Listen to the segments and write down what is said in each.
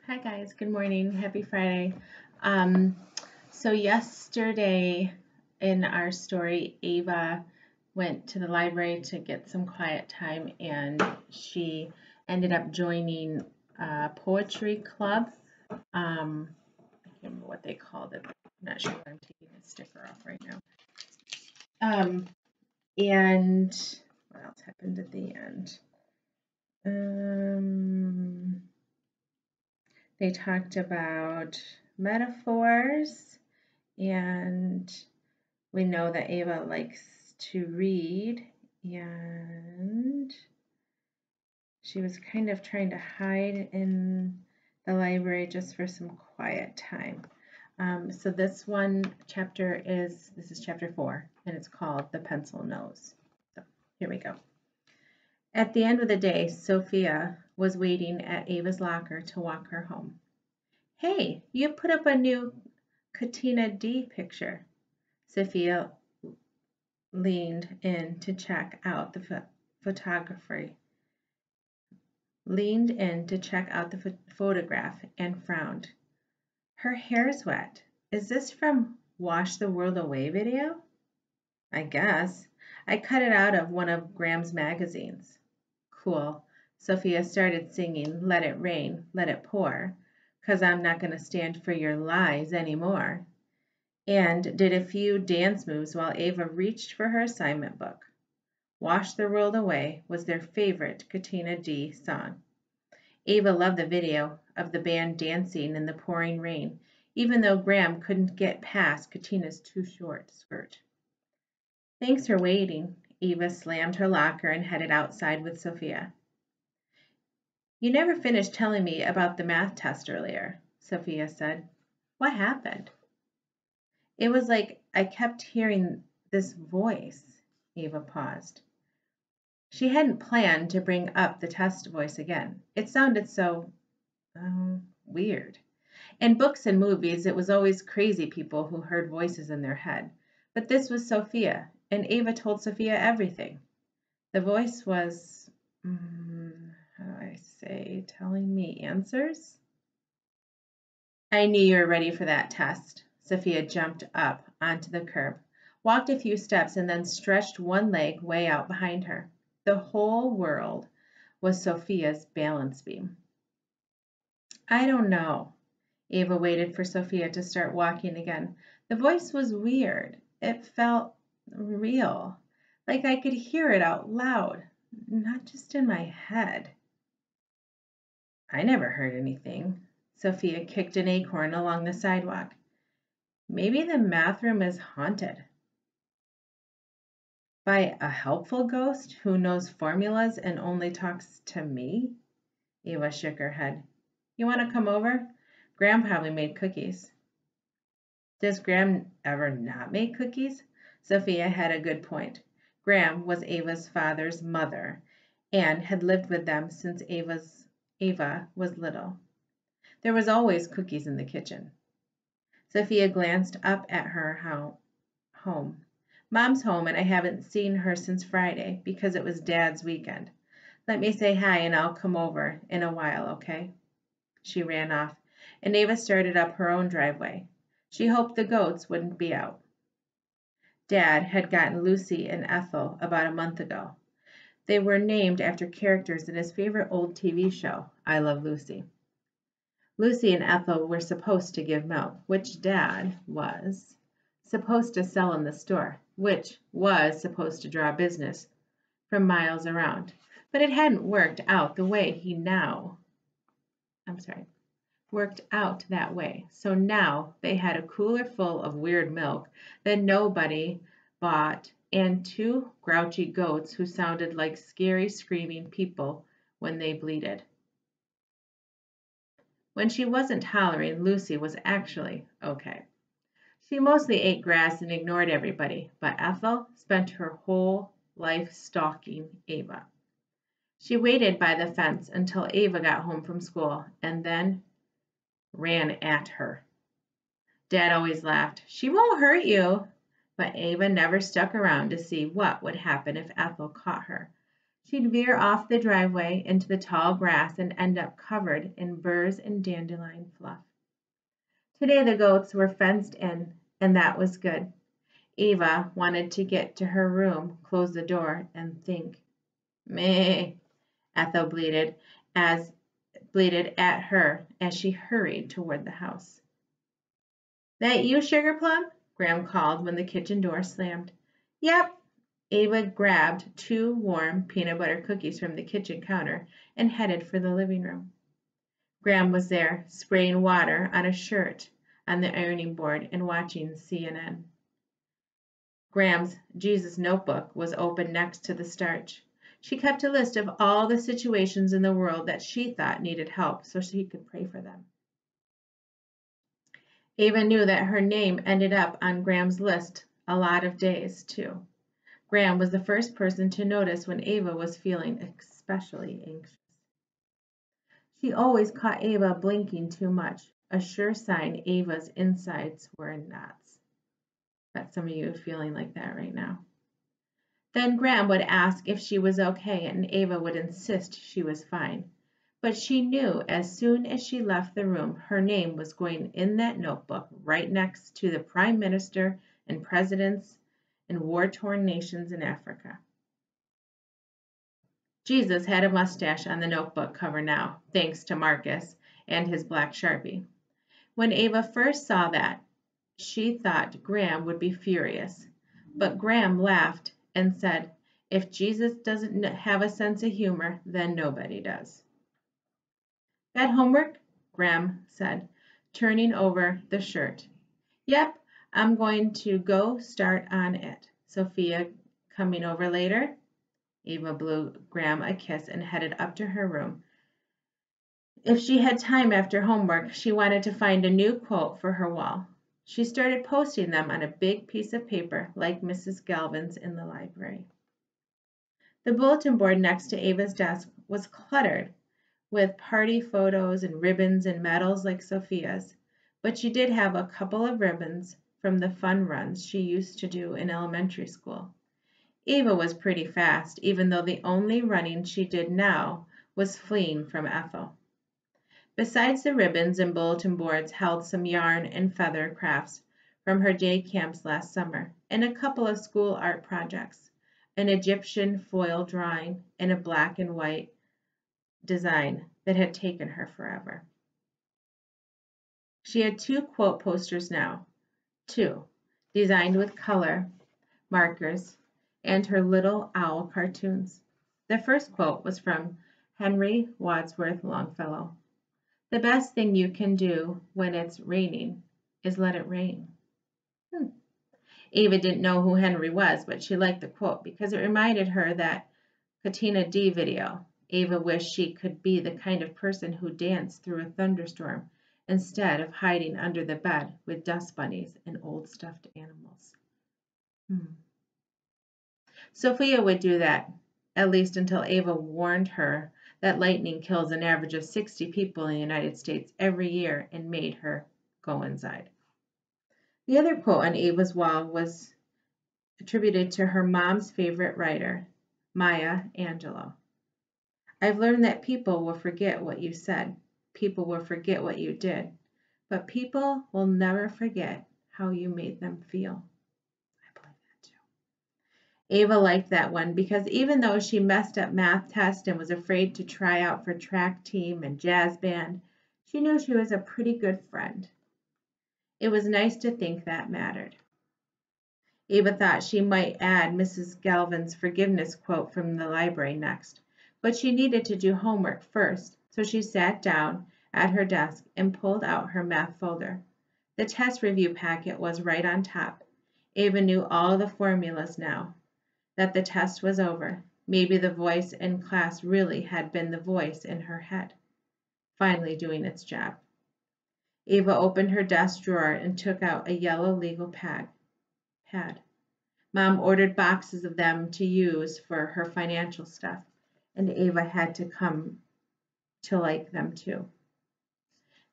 Hi guys, good morning. Happy Friday. Um, so yesterday in our story, Ava went to the library to get some quiet time and she ended up joining a poetry club. I can't remember what they called it. I'm not sure why I'm taking the sticker off right now. And what else happened at the end? They talked about metaphors, and we know that Ava likes to read, and she was kind of trying to hide in the library just for some quiet time. So this is chapter 4, and it's called The Pencil Nose. So here we go. At the end of the day, Sophia was waiting at Ava's locker to walk her home. Hey, you put up a new Katina D picture. Sophia leaned in to check out the photograph and frowned. Her hair's wet. Is this from Wash the World Away video? I guess. I cut it out of one of Graham's magazines. Cool. Sophia started singing Let It Rain, Let It Pour, 'cause I'm not going to stand for your lies anymore, and did a few dance moves while Ava reached for her assignment book. Wash the World Away was their favorite Katina D song. Ava loved the video of the band dancing in the pouring rain, even though Graham couldn't get past Katina's too short skirt. Thanks for waiting. Ava slammed her locker and headed outside with Sophia. You never finished telling me about the math test earlier, Sophia said. What happened? It was like I kept hearing this voice. Ava paused. She hadn't planned to bring up the test voice again. It sounded so weird. In books and movies, it was always crazy people who heard voices in their head. But this was Sophia, and Ava told Sophia everything. The voice was, telling me answers? I knew you were ready for that test. Sophia jumped up onto the curb, walked a few steps, and then stretched one leg way out behind her. The whole world was Sophia's balance beam. I don't know. Ava waited for Sophia to start walking again. The voice was weird. It felt real, like I could hear it out loud, not just in my head. I never heard anything. Sophia kicked an acorn along the sidewalk. Maybe the math room is haunted. By a helpful ghost who knows formulas and only talks to me? Ava shook her head. You want to come over? Graham probably made cookies. Does Graham ever not make cookies? Sophia had a good point. Graham was Ava's father's mother and had lived with them since Ava was little. There was always cookies in the kitchen. Sophia glanced up at her home. Mom's home, and I haven't seen her since Friday because it was Dad's weekend. Let me say hi and I'll come over in a while, okay? She ran off, and Ava started up her own driveway. She hoped the goats wouldn't be out. Dad had gotten Lucy and Ethel about a month ago. They were named after characters in his favorite old TV show, I Love Lucy. Lucy and Ethel were supposed to give milk, which Dad was supposed to sell in the store, which was supposed to draw business from miles around. But it hadn't worked out that way. So now they had a cooler full of weird milk that nobody bought and 2 grouchy goats who sounded like scary screaming people when they bleated. When she wasn't hollering, Lucy was actually okay. She mostly ate grass and ignored everybody, but Ethel spent her whole life stalking Ava. She waited by the fence until Ava got home from school and then ran at her. Dad always laughed. She won't hurt you. But Ava never stuck around to see what would happen if Ethel caught her. She'd veer off the driveway into the tall grass and end up covered in burrs and dandelion fluff. Today the goats were fenced in, and that was good. Eva wanted to get to her room, close the door, and think. Meh, Ethel bleated at her as she hurried toward the house. That you, Sugar Plum? Gram called when the kitchen door slammed. Yep. Eva grabbed 2 warm peanut butter cookies from the kitchen counter and headed for the living room. Gram was there, spraying water on a shirt on the ironing board and watching CNN. Gram's Jesus notebook was open next to the starch. She kept a list of all the situations in the world that she thought needed help so she could pray for them. Eva knew that her name ended up on Gram's list a lot of days, too. Gram was the first person to notice when Eva was feeling especially anxious. She always caught Eva blinking too much, a sure sign Eva's insides were in knots. Bet some of you are feeling like that right now. Then Gram would ask if she was okay, and Eva would insist she was fine. But she knew as soon as she left the room, her name was going in that notebook right next to the Prime Minister and presidents in war-torn nations in Africa. Jesus had a mustache on the notebook cover now, thanks to Marcus and his black Sharpie. When Eva first saw that, she thought Gram would be furious. But Gram laughed and said, if Jesus doesn't have a sense of humor, then nobody does. Got homework? Gram said, turning over the shirt. Yep, I'm going to go start on it. Sophia coming over later? Eva blew Gram a kiss and headed up to her room. If she had time after homework, she wanted to find a new quote for her wall. She started posting them on a big piece of paper like Mrs. Galvin's in the library. The bulletin board next to Ava's desk was cluttered with party photos and ribbons and medals like Sophia's, but she did have a couple of ribbons from the fun runs she used to do in elementary school. Eva was pretty fast, even though the only running she did now was fleeing from Ethel. Besides the ribbons and bulletin boards held some yarn and feather crafts from her day camps last summer, and a couple of school art projects, an Egyptian foil drawing and a black and white design that had taken her forever. She had 2 quote posters now, 2, designed with color markers and her little owl cartoons. The first quote was from Henry Wadsworth Longfellow. The best thing you can do when it's raining is let it rain. Eva didn't know who Henry was, but she liked the quote because it reminded her of that Katina D video. Eva wished she could be the kind of person who danced through a thunderstorm instead of hiding under the bed with dust bunnies and old stuffed animals. Sophia would do that, at least until Eva warned her that lightning kills an average of 60 people in the United States every year and made her go inside. The other quote on Eva's wall was attributed to her mom's favorite writer, Maya Angelou. I've learned that people will forget what you said, people will forget what you did, but people will never forget how you made them feel. I believe that too. Eva liked that one because even though she messed up math test and was afraid to try out for track team and jazz band, she knew she was a pretty good friend. It was nice to think that mattered. Eva thought she might add Mrs. Galvin's forgiveness quote from the library next, but she needed to do homework first, so she sat down at her desk and pulled out her math folder. The test review packet was right on top. Eva knew all the formulas now that the test was over. Maybe the voice in class really had been the voice in her head, finally doing its job. Eva opened her desk drawer and took out a yellow legal pad. Mom ordered boxes of them to use for her financial stuff, and Eva had to come to like them too.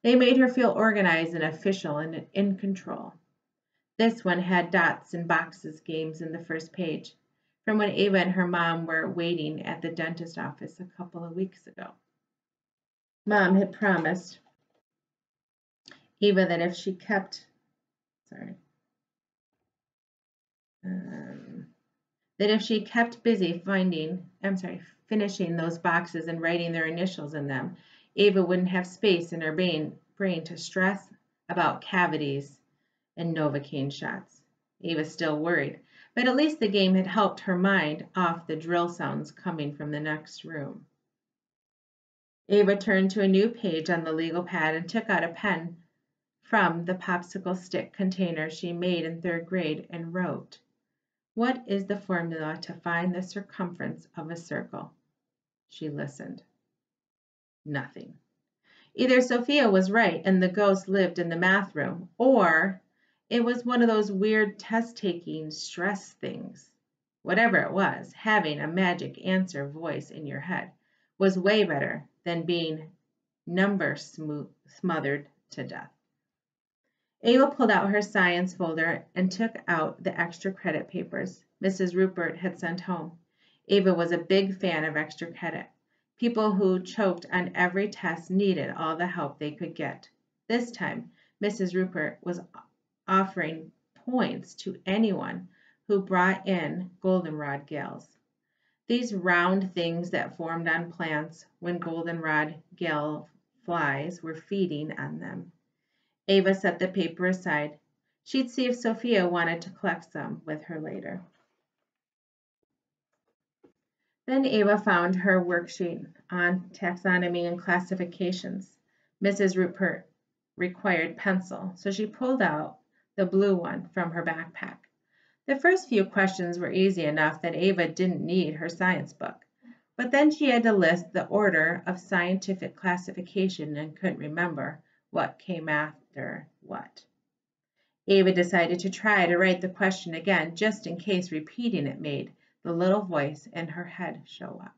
They made her feel organized and official and in control. This one had dots and boxes games in the first page. from when Ava and her mom were waiting at the dentist office a couple of weeks ago. Mom had promised Ava that if she kept, busy finishing those boxes and writing their initials in them, Ava wouldn't have space in her brain to stress about cavities and Novocaine shots. Ava still worried, but at least the game had helped her mind off the drill sounds coming from the next room. Ava turned to a new page on the legal pad and took out a pen from the popsicle stick container she made in 3rd grade and wrote, "What is the formula to find the circumference of a circle?" She listened. Nothing. Either Sophia was right and the ghost lived in the math room, or it was one of those weird test-taking stress things. Whatever it was, having a magic answer voice in your head was way better than being number smothered to death. Ava pulled out her science folder and took out the extra credit papers Mrs. Rupert had sent home. Ava was a big fan of extra credit. People who choked on every test needed all the help they could get. This time, Mrs. Rupert was offering points to anyone who brought in goldenrod gales. These round things that formed on plants when goldenrod gale flies were feeding on them. Ava set the paper aside. She'd see if Sophia wanted to collect some with her later. Then Ava found her worksheet on taxonomy and classifications. Mrs. Rupert required pencil, so she pulled out the blue one from her backpack. The first few questions were easy enough that Ava didn't need her science book, but then she had to list the order of scientific classification and couldn't remember what came after what. Ava decided to try to write the question again just in case repeating it made the little voice in her head show up.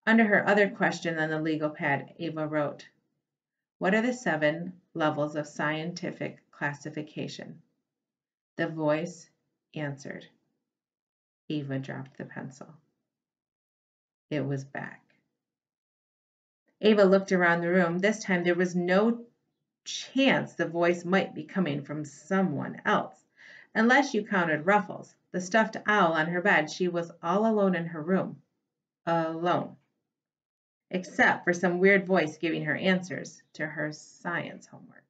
Under her other question on the legal pad, Ava wrote, "What are the 7 levels of scientific classification?" The voice answered. Ava dropped the pencil. It was back. Ava looked around the room. This time there was no chance the voice might be coming from someone else, unless you counted Ruffles, the stuffed owl on her bed. She was all alone in her room. Alone. Except for some weird voice giving her answers to her science homework.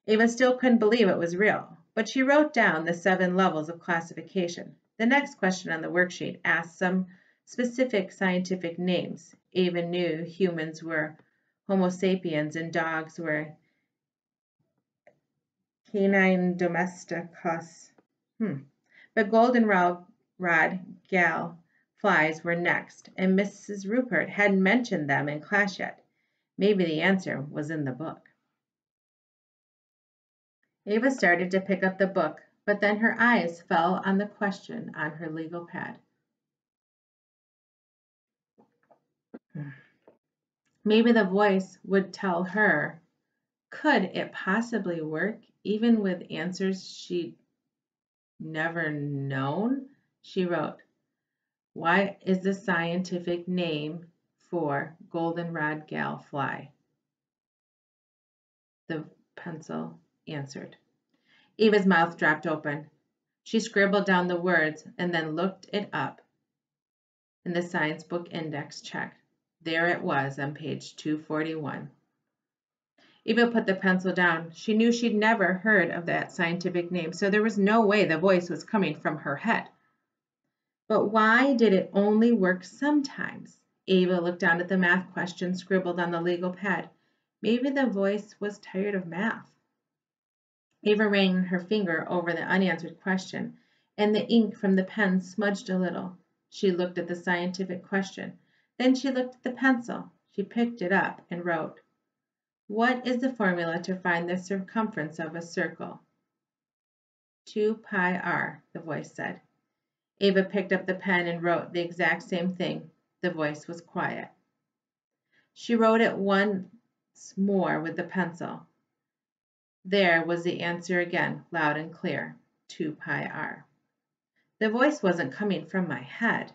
Ava still couldn't believe it was real, but she wrote down the 7 levels of classification. The next question on the worksheet asked some specific scientific names. Ava knew humans were Homo sapiens and dogs were Canine domesticus. But goldenrod gale flies were next, and Mrs. Rupert hadn't mentioned them in class yet. Maybe the answer was in the book. Ava started to pick up the book, but then her eyes fell on the question on her legal pad. Maybe the voice would tell her, could it possibly work even with answers she'd never known? She wrote, "What is the scientific name for goldenrod gale fly?" The pencil answered. Ava's mouth dropped open. She scribbled down the words and then looked it up in the science book index check. There it was on page 241. Ava put the pencil down. She knew she'd never heard of that scientific name, so there was no way the voice was coming from her head. But why did it only work sometimes? Ava looked down at the math question scribbled on the legal pad. Maybe the voice was tired of math. Ava ran her finger over the unanswered question, and the ink from the pen smudged a little. She looked at the scientific question. Then she looked at the pencil. She picked it up and wrote, "What is the formula to find the circumference of a circle?" 2 pi r, the voice said. Ava picked up the pen and wrote the exact same thing. The voice was quiet. She wrote it once more with the pencil. There was the answer again, loud and clear, 2 pi r. The voice wasn't coming from my head.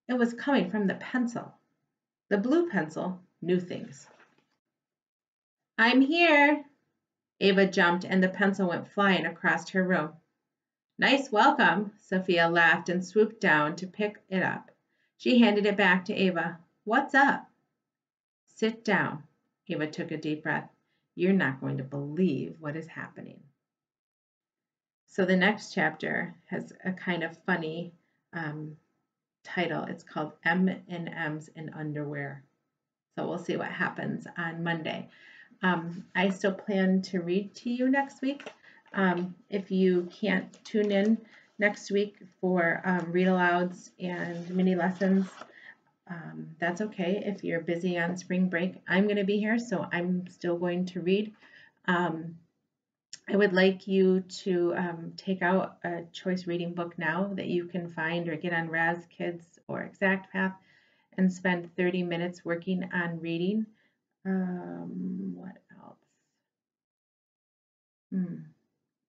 It was coming from the pencil. The blue pencil knew things. I'm here. Ava jumped and the pencil went flying across her room. Nice welcome, Sophia laughed and swooped down to pick it up. She handed it back to Ava. What's up? Sit down. Ava took a deep breath. You're not going to believe what is happening. So the next chapter has a kind of funny title. It's called M&Ms in Underwear. So we'll see what happens on Monday. I still plan to read to you next week. If you can't tune in next week for read alouds and mini lessons, that's okay. If you're busy on spring break, I'm going to be here, so I'm still going to read. I would like you to take out a choice reading book now that you can find or get on Raz Kids or Exact Path and spend 30 minutes working on reading. What else?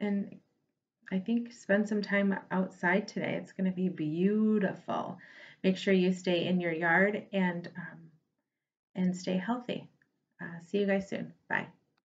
And I think spend some time outside today. It's going to be beautiful. Make sure you stay in your yard and stay healthy. See you guys soon. Bye.